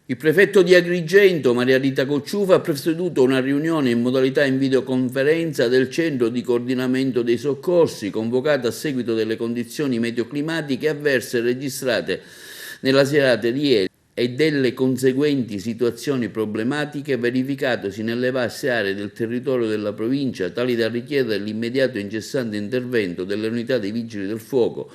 Il prefetto di Agrigento, Maria Rita Cocciufa, ha presieduto una riunione in modalità in videoconferenza del Centro di Coordinamento dei Soccorsi, convocata a seguito delle condizioni meteoclimatiche avverse registrate nella serata di ieri e delle conseguenti situazioni problematiche verificatosi nelle vaste aree del territorio della provincia, tali da richiedere l'immediato e incessante intervento delle unità dei Vigili del Fuoco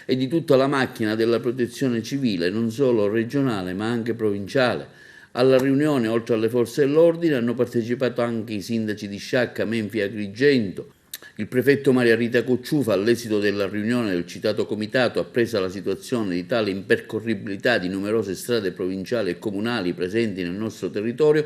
e di tutta la macchina della protezione civile, non solo regionale ma anche provinciale. Alla riunione, oltre alle forze dell'ordine, hanno partecipato anche i sindaci di Sciacca, Menfi e Agrigento. Il prefetto Maria Rita Cocciufa, all'esito della riunione del citato comitato, appresa la situazione di tale impercorribilità di numerose strade provinciali e comunali presenti nel nostro territorio,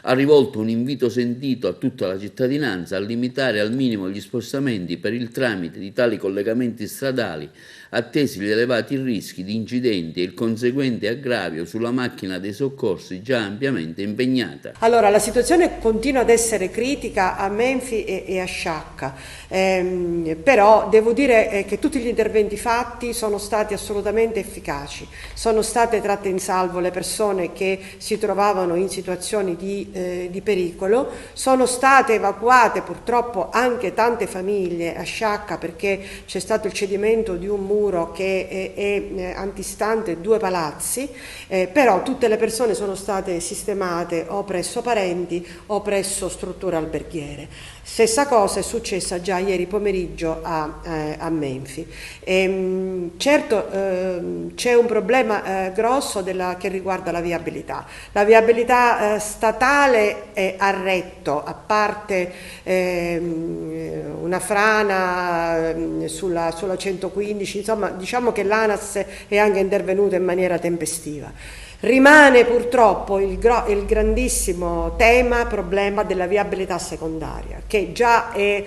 ha rivolto un invito sentito a tutta la cittadinanza a limitare al minimo gli spostamenti per il tramite di tali collegamenti stradali, attesi gli elevati rischi di incidenti e il conseguente aggravio sulla macchina dei soccorsi già ampiamente impegnata. Allora, la situazione continua ad essere critica a Menfi e a Sciacca, però devo dire che tutti gli interventi fatti sono stati assolutamente efficaci, sono state tratte in salvo le persone che si trovavano in situazioni di pericolo, sono state evacuate purtroppo anche tante famiglie a Sciacca perché c'è stato il cedimento di un muro che è antistante 2 palazzi, però tutte le persone sono state sistemate o presso parenti o presso strutture alberghiere. Stessa cosa è successa già ieri pomeriggio a Menfi. Certo c'è un problema grosso che riguarda la viabilità. La viabilità statale è a retto, a parte una frana sulla 115, insomma diciamo che l'ANAS è anche intervenuta in maniera tempestiva. Rimane purtroppo il grandissimo problema della viabilità secondaria, che già è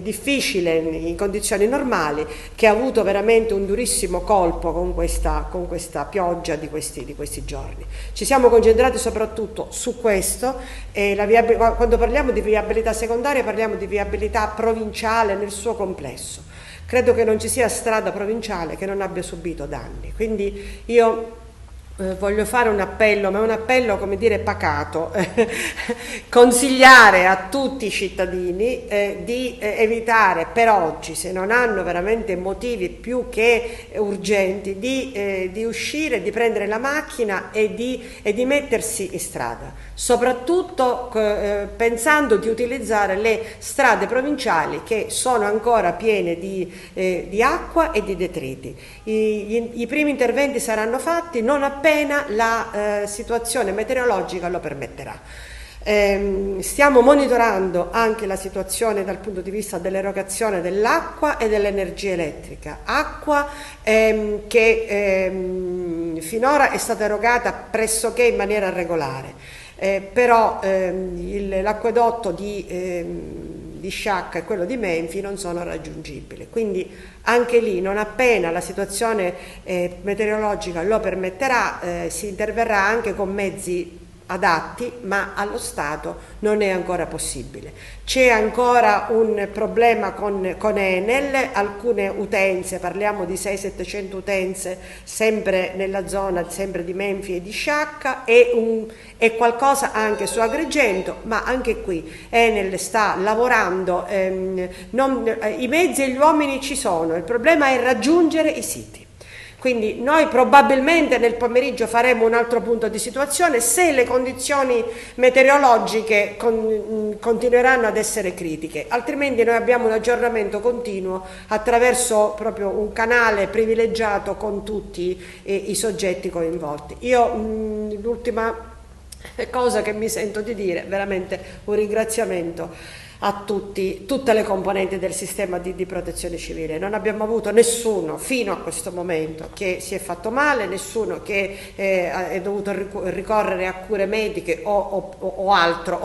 difficile in condizioni normali, che ha avuto veramente un durissimo colpo con questa pioggia di questi giorni. Ci siamo concentrati soprattutto su questo, quando parliamo di viabilità secondaria parliamo di viabilità provinciale nel suo complesso. Credo che non ci sia strada provinciale che non abbia subito danni, quindi io voglio fare un appello, ma è un appello, come dire, pacato, consigliare a tutti i cittadini di evitare per oggi, se non hanno veramente motivi più che urgenti, di uscire, di prendere la macchina e di mettersi in strada, soprattutto pensando di utilizzare le strade provinciali che sono ancora piene di acqua e di detriti. I primi interventi saranno fatti non appena la situazione meteorologica lo permetterà. Stiamo monitorando anche la situazione dal punto di vista dell'erogazione dell'acqua e dell'energia elettrica, acqua che finora è stata erogata pressoché in maniera regolare, però l'acquedotto di Sciacca e quello di Menfi non sono raggiungibili, quindi anche lì non appena la situazione meteorologica lo permetterà si interverrà anche con mezzi adatti, ma allo Stato non è ancora possibile. C'è ancora un problema con Enel, alcune utenze, parliamo di 600-700 utenze sempre nella zona sempre di Menfi e di Sciacca e qualcosa anche su Agrigento, ma anche qui Enel sta lavorando, i mezzi e gli uomini ci sono, il problema è raggiungere i siti. Quindi noi probabilmente nel pomeriggio faremo un altro punto di situazione se le condizioni meteorologiche continueranno ad essere critiche, altrimenti noi abbiamo un aggiornamento continuo attraverso proprio un canale privilegiato con tutti i soggetti coinvolti. Io l'ultima cosa che mi sento di dire, veramente un ringraziamento a tutte le componenti del sistema di protezione civile. Non abbiamo avuto nessuno fino a questo momento che si è fatto male, nessuno che è dovuto ricorrere a cure mediche o altro